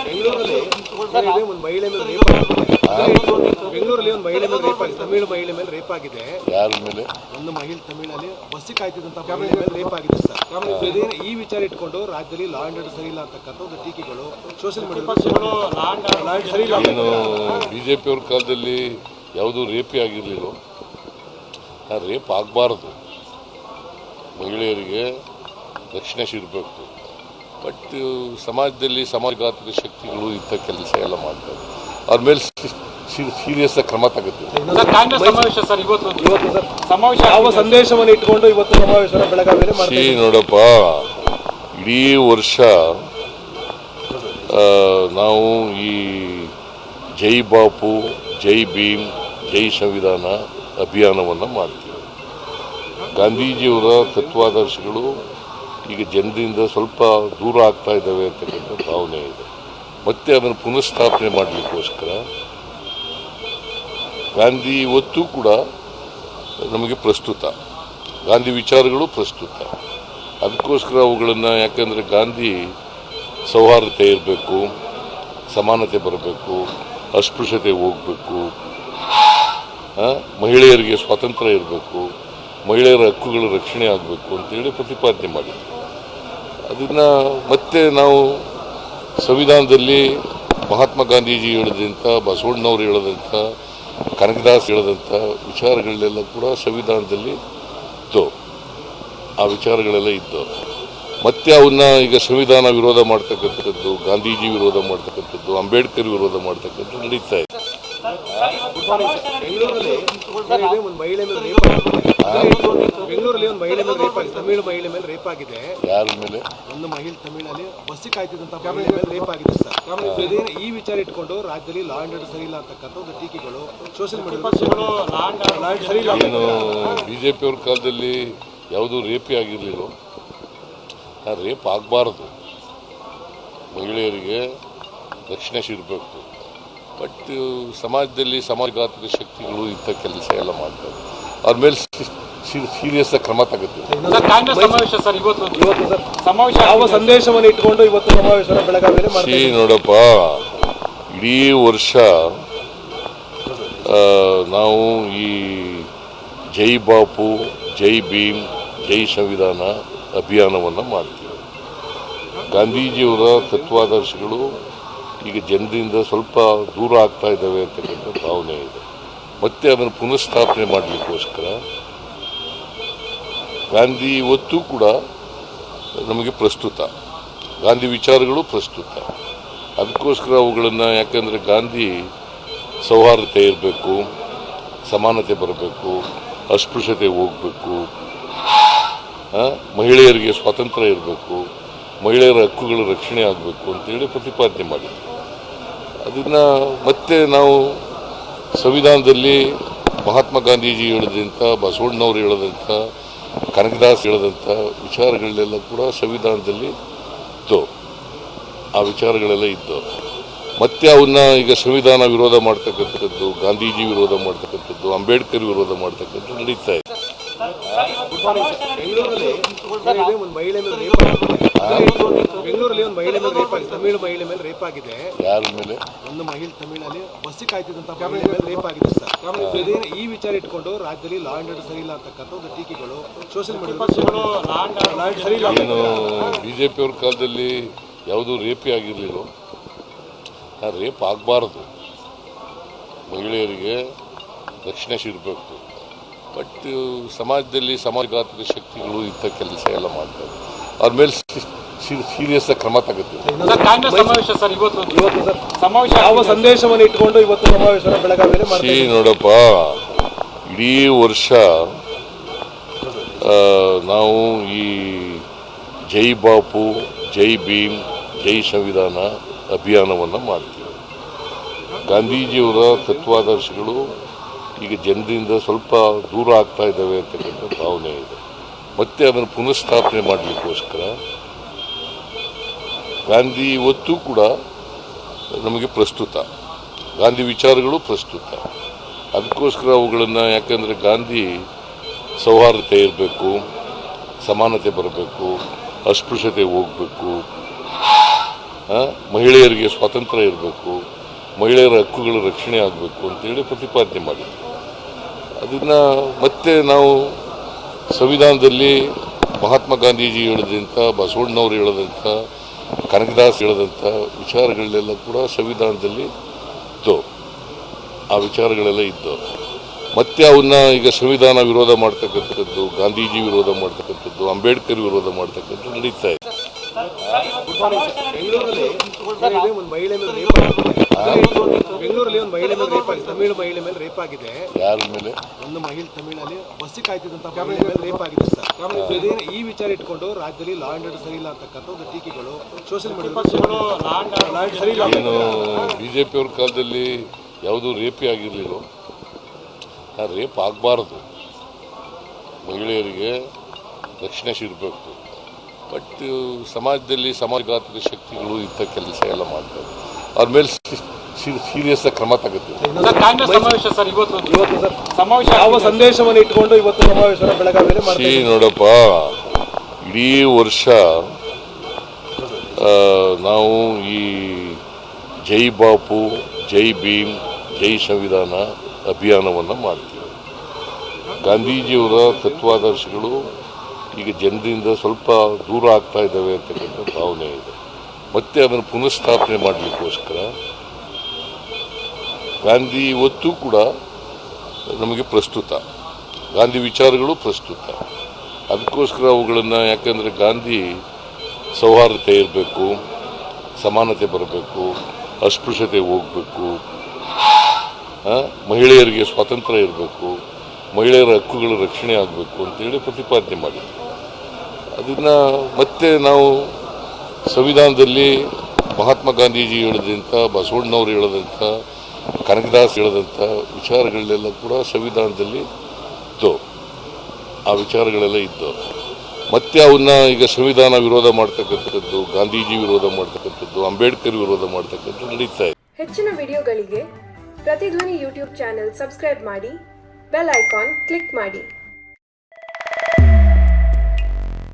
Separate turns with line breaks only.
ಬೆಂಗಳೂರಲ್ಲಿ ಒಂದು ಮಹಿಳೆ ಮೇಲೆ ರೇಪ್ ಆಗಿದೆ, ತಮಿಳು ಮಹಿಳೆ ಮೇಲೆ ರೇಪ್ ಆಗಿದೆ.
ಯಾರ ಮೇಲೆ?
ಒಂದು ಮಹಿಳೆ ತಮಿಳಲ್ಲಿ ಬಸ್ ಕಾಯ್ತಿದ್ದಂತ ಮಹಿಳೆ ಮೇಲೆ ರೇಪ್ ಆಗಿದೆ ಸರ್. ಈ ವಿಚಾರ ಇಟ್ಕೊಂಡು ರಾಜ್ಯದಲ್ಲಿ ಲಾ ಅಂಡ್ ಆರ್ಡರ್ ಸರಿ ಇಲ್ಲ ಅಂತಕ್ಕಂಥ ಒಂದು ಟೀಕೆಗಳು ಸೋಷಿಯಲ್ ಮೀಡಿಯಾ.
ಏನು ಬಿಜೆಪಿ ಅವ್ರ ಕಾಲದಲ್ಲಿ ಯಾವುದೂ ರೇಪೇ ಆಗಿರಲಿಲ್ಲ. ರೇಪ್ ಆಗಬಾರ್ದು, ಮಹಿಳೆಯರಿಗೆ ರಕ್ಷಣೆ ಸಿಗಬೇಕು. ಬಟ್ ಸಮಾಜದಲ್ಲಿ ಸಮಾಜಘಾತಕ ಶಕ್ತಿಗಳು ಇಂಥ ಕೆಲಸ ಎಲ್ಲ ಮಾಡ್ತಾರೆ. ಅವ್ರ ಮೇಲೆ ಸೀರಿಯಸ್ ಕ್ರಮ ತಗೋತೀವಿ.
ಸಂದೇಶವನ್ನು ಇಟ್ಕೊಂಡು ಇವತ್ತು ಸಮಾವೇಶ ಬೆಳಗಾವಿಯಲ್ಲಿ
ನೋಡಪ್ಪ, ಇಡೀ ವರ್ಷ ನಾವು ಈ ಜೈ ಬಾಪು, ಜೈ ಭೀಮ್, ಜೈ ಸಂವಿಧಾನ ಅಭಿಯಾನವನ್ನು ಮಾಡ್ತೀವಿ. ಗಾಂಧೀಜಿಯವರ ತತ್ವಾದರ್ಶಗಳು ಈಗ ಜನರಿಂದ ಸ್ವಲ್ಪ ದೂರ ಆಗ್ತಾ ಇದ್ದಾವೆ ಅಂತಕ್ಕಂಥ ಭಾವನೆ ಇದೆ. ಮತ್ತೆ ಅದನ್ನು ಪುನಃಸ್ಥಾಪನೆ ಮಾಡಲಿಕ್ಕೋಸ್ಕರ ಗಾಂಧಿ ಇವತ್ತು ಕೂಡ ನಮಗೆ ಪ್ರಸ್ತುತ, ಗಾಂಧಿ ವಿಚಾರಗಳು ಪ್ರಸ್ತುತ. ಅದಕ್ಕೋಸ್ಕರ ಅವುಗಳನ್ನು, ಯಾಕಂದರೆ ಗಾಂಧಿ ಸೌಹಾರ್ದತೆ ಇರಬೇಕು, ಸಮಾನತೆ ಬರಬೇಕು, ಅಸ್ಪೃಶ್ಯತೆ ಹೋಗಬೇಕು, ಮಹಿಳೆಯರಿಗೆ ಸ್ವಾತಂತ್ರ್ಯ ಇರಬೇಕು, ಮಹಿಳೆಯರ ಹಕ್ಕುಗಳ ರಕ್ಷಣೆ ಆಗಬೇಕು ಅಂತೇಳಿ ಪ್ರತಿಪಾದನೆ ಮಾಡಿದ್ವಿ. ಅದನ್ನು ಮತ್ತೆ ನಾವು ಸಂವಿಧಾನದಲ್ಲಿ ಮಹಾತ್ಮ ಗಾಂಧೀಜಿ ಹೇಳಿದಂಥ, ಬಸವಣ್ಣವ್ರು ಹೇಳಿದಂಥ, ಕನಕದಾಸ್ ಹೇಳಿದಂಥ ವಿಚಾರಗಳನ್ನೆಲ್ಲ ಕೂಡ ಸಂವಿಧಾನದಲ್ಲಿ ಇತ್ತು. ಆ ವಿಚಾರಗಳೆಲ್ಲ ಇದ್ದು ಮತ್ತೆ ಅವನ್ನ ಈಗ ಸಂವಿಧಾನ ವಿರೋಧ ಮಾಡ್ತಕ್ಕಂಥದ್ದು, ಗಾಂಧೀಜಿ ವಿರೋಧ ಮಾಡ್ತಕ್ಕಂಥದ್ದು, ಅಂಬೇಡ್ಕರ್ ವಿರೋಧ ಮಾಡ್ತಕ್ಕಂಥದ್ದು ನಡೀತಾ ಇದೆ.
ಬೆಂಗಳೂರಲ್ಲಿ ಒಂದು ಮಹಿಳೆ ಮೇಲೆ ರೇಪ್ ಆಗಿದೆ, ತಮಿಳು ಮಹಿಳೆ ಮೇಲೆ ರೇಪ್ ಆಗಿದೆ.
ಯಾರ ಮೇಲೆ?
ಒಂದು ಮಹಿಳೆ ತಮಿಳಲ್ಲಿ ಬಸ್ ಕಾಯ್ತಿದ್ದಂತ ಮಹಿಳೆ ಮೇಲೆ ರೇಪ್ ಆಗಿದೆ ಸರ್. ಈ ವಿಚಾರ ಇಟ್ಕೊಂಡು ರಾಜ್ಯದಲ್ಲಿ ಲಾ ಅಂಡ್ ಆರ್ಡರ್ ಸರಿ ಇಲ್ಲ ಅಂತಕ್ಕಂಥ ಒಂದು ಟೀಕೆಗಳು ಸೋಷಿಯಲ್ ಮೀಡಿಯಾ.
ಏನು ಬಿಜೆಪಿ ಅವ್ರ ಕಾಲದಲ್ಲಿ ಯಾವುದೂ ರೇಪೇ ಆಗಿರಲಿಲ್ಲ. ರೇಪ್ ಆಗಬಾರ್ದು, ಮಹಿಳೆಯರಿಗೆ ರಕ್ಷಣೆ ಸಿಗಬೇಕು. ಬಟ್ ಸಮಾಜದಲ್ಲಿ ಸಮಾಜಘಾತಕ ಶಕ್ತಿಗಳು ಇಂಥ ಕೆಲಸ ಎಲ್ಲ ಮಾಡ್ತಾರೆ. ಅವ್ರ ಮೇಲೆ ಸೀರಿಯಸ್ ಕ್ರಮ ತಗೋತೀವಿ.
ಸಂದೇಶವನ್ನು ಇಟ್ಕೊಂಡು ಇವತ್ತು ಸಮಾವೇಶ ಬೆಳಗಾವಿಯಲ್ಲಿ
ನೋಡಪ್ಪ, ಇಡೀ ವರ್ಷ ನಾವು ಈ ಜೈ ಬಾಪು, ಜೈ ಭೀಮ್, ಜೈ ಸಂವಿಧಾನ ಅಭಿಯಾನವನ್ನು ಮಾಡ್ತೀವಿ. ಗಾಂಧೀಜಿಯವರ ತತ್ವಾದರ್ಶಗಳು ಈಗ ಜನರಿಂದ ಸ್ವಲ್ಪ ದೂರ ಆಗ್ತಾ ಇದ್ದಾವೆ ಅಂತಕ್ಕಂಥ ಭಾವನೆ ಇದೆ. ಮತ್ತೆ ಅದನ್ನು ಪುನಃಸ್ಥಾಪನೆ ಮಾಡಲಿಕ್ಕೋಸ್ಕರ ಗಾಂಧಿ ಇವತ್ತು ಕೂಡ ನಮಗೆ ಪ್ರಸ್ತುತ, ಗಾಂಧಿ ವಿಚಾರಗಳು ಪ್ರಸ್ತುತ. ಅದಕ್ಕೋಸ್ಕರ ಅವುಗಳನ್ನು, ಯಾಕಂದರೆ ಗಾಂಧಿ ಸೌಹಾರ್ದತೆ ಇರಬೇಕು, ಸಮಾನತೆ ಬರಬೇಕು, ಅಸ್ಪೃಶ್ಯತೆ ಹೋಗಬೇಕು, ಮಹಿಳೆಯರಿಗೆ ಸ್ವಾತಂತ್ರ್ಯ ಇರಬೇಕು, ಮಹಿಳೆಯರ ಹಕ್ಕುಗಳ ರಕ್ಷಣೆ ಆಗಬೇಕು ಅಂತೇಳಿ ಪ್ರತಿಪಾದನೆ ಮಾಡಿದ್ವಿ. ಅದನ್ನು ಮತ್ತೆ ನಾವು ಸಂವಿಧಾನದಲ್ಲಿ ಮಹಾತ್ಮ ಗಾಂಧೀಜಿ ಹೇಳಿದಂಥ, ಬಸವಣ್ಣವ್ರು ಹೇಳಿದಂಥ, ಕನಕದಾಸ್ ಹೇಳಿದಂಥ ವಿಚಾರಗಳನ್ನೆಲ್ಲ ಕೂಡ ಸಂವಿಧಾನದಲ್ಲಿ ಇತ್ತು. ಆ ವಿಚಾರಗಳೆಲ್ಲ ಇದ್ದು ಮತ್ತೆ ಅವನ್ನ ಈಗ ಸಂವಿಧಾನ ವಿರೋಧ ಮಾಡ್ತಕ್ಕಂಥದ್ದು, ಗಾಂಧೀಜಿ ವಿರೋಧ ಮಾಡ್ತಕ್ಕಂಥದ್ದು, ಅಂಬೇಡ್ಕರ್ ವಿರೋಧ ಮಾಡ್ತಕ್ಕಂಥದ್ದು ನಡೀತಾ ಇದೆ.
ಬೆಂಗಳೂರಲ್ಲಿ ಒಂದು ಮಹಿಳೆ ಮೇಲೆ ರೇಪ್ ಆಗಿದೆ, ತಮಿಳು ಮಹಿಳೆ ಮೇಲೆ ರೇಪ್ ಆಗಿದೆ.
ಯಾರ ಮೇಲೆ?
ಒಂದು ಮಹಿಳೆ ತಮಿಳಲ್ಲಿ ಬಸ್ ಕಾಯ್ತಿದ್ದಂತ ಮಹಿಳೆ ಮೇಲೆ ರೇಪ್ ಆಗಿದೆ ಸರ್. ಈ ವಿಚಾರ ಇಟ್ಕೊಂಡು ರಾಜ್ಯದಲ್ಲಿ ಲಾ ಅಂಡ್ ಆರ್ಡರ್ ಸರಿ ಇಲ್ಲ ಅಂತಕ್ಕಂಥ ಒಂದು ಟೀಕೆಗಳು ಸೋಷಿಯಲ್ ಮೀಡಿಯಾ.
ಏನು ಬಿಜೆಪಿ ಅವ್ರ ಕಾಲದಲ್ಲಿ ಯಾವುದೂ ರೇಪೇ ಆಗಿರಲಿಲ್ಲ. ರೇಪ್ ಆಗಬಾರ್ದು, ಮಹಿಳೆಯರಿಗೆ ರಕ್ಷಣೆ ಸಿಗಬೇಕು. ಬಟ್ ಸಮಾಜದಲ್ಲಿ ಸಮಾಜಘಾತಕ ಶಕ್ತಿಗಳು ಇಂಥ ಕೆಲಸ ಎಲ್ಲ ಮಾಡ್ತಾರೆ. ಅವ್ರ ಮೇಲೆ ಸೀರಿಯಸ್ ಕ್ರಮ ತಗೋತೀವಿ.
ಸಂದೇಶವನ್ನು ಇಟ್ಕೊಂಡು ಇವತ್ತು ಸಮಾವೇಶ ಬೆಳಗಾವಿಯಲ್ಲಿ
ನೋಡಪ್ಪ, ಇಡೀ ವರ್ಷ ನಾವು ಈ ಜೈ ಬಾಪು, ಜೈ ಭೀಮ್, ಜೈ ಸಂವಿಧಾನ ಅಭಿಯಾನವನ್ನು ಮಾಡ್ತೀವಿ. ಗಾಂಧೀಜಿಯವರ ತತ್ವಾದರ್ಶಗಳು ಈಗ ಜನರಿಂದ ಸ್ವಲ್ಪ ದೂರ ಆಗ್ತಾ ಇದ್ದಾವೆ ಅಂತಕ್ಕಂಥ ಭಾವನೆ ಇದೆ. ಮತ್ತೆ ಅದನ್ನು ಪುನಃಸ್ಥಾಪನೆ ಮಾಡಲಿಕ್ಕೋಸ್ಕರ ಗಾಂಧಿ ಇವತ್ತು ಕೂಡ ನಮಗೆ ಪ್ರಸ್ತುತ, ಗಾಂಧಿ ವಿಚಾರಗಳು ಪ್ರಸ್ತುತ. ಅದಕ್ಕೋಸ್ಕರ ಅವುಗಳನ್ನು, ಯಾಕಂದರೆ ಗಾಂಧಿ ಸೌಹಾರ್ದತೆ ಇರಬೇಕು, ಸಮಾನತೆ ಬರಬೇಕು, ಅಸ್ಪೃಶ್ಯತೆ ಹೋಗಬೇಕು, ಮಹಿಳೆಯರಿಗೆ ಸ್ವಾತಂತ್ರ್ಯ ಇರಬೇಕು, ಮಹಿಳೆಯರ ಹಕ್ಕುಗಳ ರಕ್ಷಣೆ ಆಗಬೇಕು ಅಂತೇಳಿ ಪ್ರತಿಪಾದನೆ ಮಾಡಿದ್ವಿ. ಅದನ್ನು ಮತ್ತೆ ನಾವು ಸಂವಿಧಾನದಲ್ಲಿ ಮಹಾತ್ಮ ಗಾಂಧೀಜಿ ಹೇಳಿದಂಥ, ಬಸವಣ್ಣವ್ರು ಹೇಳಿದಂಥ, ಕನಕದಾಸ್ ಹೇಳಿದಂಥ ವಿಚಾರಗಳನ್ನೆಲ್ಲ ಕೂಡ ಸಂವಿಧಾನದಲ್ಲಿ ಇತ್ತು. ಆ ವಿಚಾರಗಳೆಲ್ಲ ಇದ್ದು ಮತ್ತೆ ಅವನ್ನ ಈಗ ಸಂವಿಧಾನ ವಿರೋಧ ಮಾಡ್ತಕ್ಕಂಥದ್ದು, ಗಾಂಧೀಜಿ ವಿರೋಧ ಮಾಡ್ತಕ್ಕಂಥದ್ದು, ಅಂಬೇಡ್ಕರ್ ವಿರೋಧ ಮಾಡ್ತಕ್ಕಂಥದ್ದು ನಡೀತಾ ಇದೆ.
ಬೆಂಗಳೂರಲ್ಲಿ ಒಂದು ಮಹಿಳೆ ಮೇಲೆ ರೇಪ್ ಆಗಿದೆ, ತಮಿಳು ಮಹಿಳೆ ಮೇಲೆ ರೇಪ್ ಆಗಿದೆ.
ಯಾರ ಮೇಲೆ?
ಒಂದು ಮಹಿಳೆ ತಮಿಳಲ್ಲಿ ಬಸ್ ಕಾಯ್ತಿದ್ದಂತ ಮಹಿಳೆ ಮೇಲೆ ರೇಪ್ ಆಗಿದೆ ಸರ್. ಈ ವಿಚಾರ ಇಟ್ಕೊಂಡು ರಾಜ್ಯದಲ್ಲಿ ಲಾ ಅಂಡ್ ಆರ್ಡರ್ ಸರಿ ಇಲ್ಲ ಅಂತಕ್ಕಂಥ ಒಂದು ಟೀಕೆಗಳು ಸೋಷಿಯಲ್ ಮೀಡಿಯಾ ಸರಿ ಇಲ್ಲ.
ಏನು ಬಿಜೆಪಿ ಅವ್ರ ಕಾಲದಲ್ಲಿ ಯಾವುದೂ ರೇಪೇ ಆಗಿರಲಿಲ್ಲ. ರೇಪ್ ಆಗಬಾರ್ದು, ಮಹಿಳೆಯರಿಗೆ ರಕ್ಷಣೆ ಸಿಗಬೇಕು. ಬಟ್ ಸಮಾಜದಲ್ಲಿ ಸಮಾಜಘಾತಕ ಶಕ್ತಿಗಳು ಇಂಥ ಕೆಲಸ ಎಲ್ಲ ಮಾಡ್ತಾರೆ. ಅವ್ರ ಮೇಲೆ ಸೀರಿಯಸ್ ಕ್ರಮ ತಗೋತೀವಿ.
ಯಾವ ಸಂದೇಶವನ್ನು ಇಟ್ಕೊಂಡು ಇವತ್ತು ಸಮಾವೇಶ ಬೆಳಗಾವಿಯಲ್ಲಿ
ನೋಡಪ್ಪ, ಇಡೀ ವರ್ಷ ನಾವು ಈ ಜೈ ಬಾಪು, ಜೈ ಭೀಮ್, ಜೈ ಸಂವಿಧಾನ ಅಭಿಯಾನವನ್ನು ಮಾಡ್ತೀವಿ. ಗಾಂಧೀಜಿಯವರ ತತ್ವಾದರ್ಶಗಳು ಈಗ ಜನರಿಂದ ಸ್ವಲ್ಪ ದೂರ ಆಗ್ತಾ ಇದ್ದಾವೆ ಅಂತಕ್ಕಂಥ ಭಾವನೆ ಇದೆ. ಮತ್ತೆ ಅದನ್ನು ಪುನಃಸ್ಥಾಪನೆ ಮಾಡಲಿಕ್ಕೋಸ್ಕರ ಗಾಂಧಿ ಇವತ್ತು ಕೂಡ ನಮಗೆ ಪ್ರಸ್ತುತ, ಗಾಂಧಿ ವಿಚಾರಗಳು ಪ್ರಸ್ತುತ. ಅದಕ್ಕೋಸ್ಕರ ಅವುಗಳನ್ನು, ಯಾಕಂದರೆ ಗಾಂಧಿ ಸೌಹಾರ್ದತೆ ಇರಬೇಕು, ಸಮಾನತೆ ಬರಬೇಕು, ಅಸ್ಪೃಶ್ಯತೆ ಹೋಗಬೇಕು, ಮಹಿಳೆಯರಿಗೆ ಸ್ವಾತಂತ್ರ್ಯ ಇರಬೇಕು, ಮಹಿಳೆಯರ ಹಕ್ಕುಗಳ ರಕ್ಷಣೆ ಆಗಬೇಕು ಅಂತೇಳಿ ಪ್ರತಿಪಾದನೆ ಮಾಡಿದ್ವಿ. ಅದನ್ನು ಮತ್ತೆ ನಾವು ಸಂವಿಧಾನದಲ್ಲಿ ಮಹಾತ್ಮ ಗಾಂಧೀಜಿ ಹೇಳಿದಂಥ, ಬಸವಣ್ಣವ್ರು ಹೇಳಿದಂಥ, ಕನಕದಾಸ್ ಹೇಳಿದಂಥ ವಿಚಾರಗಳನ್ನೆಲ್ಲ ಕೂಡ ಸಂವಿಧಾನದಲ್ಲಿ ಇತ್ತು. ಆ ವಿಚಾರಗಳೆಲ್ಲ ಇದ್ದು ಮತ್ತೆ ಅವನ್ನ ಈಗ ಸಂವಿಧಾನ ವಿರೋಧ ಮಾಡ್ತಕ್ಕಂಥದ್ದು, ಗಾಂಧೀಜಿ ವಿರೋಧ ಮಾಡ್ತಕ್ಕಂಥದ್ದು, ಅಂಬೇಡ್ಕರ್ ವಿರೋಧ ಮಾಡ್ತಕ್ಕಂಥದ್ದು ನಡೀತಾ ಇದೆ.
ಹೆಚ್ಚಿನ ವಿಡಿಯೋಗಳಿಗೆ ಪ್ರತಿಧ್ವನಿ ಯೂಟ್ಯೂಬ್ ಚಾನೆಲ್ ಸಬ್ಸ್ಕ್ರೈಬ್ ಮಾಡಿ, ಬೆಲ್ ಐಕಾನ್ ಕ್ಲಿಕ್ ಮಾಡಿ.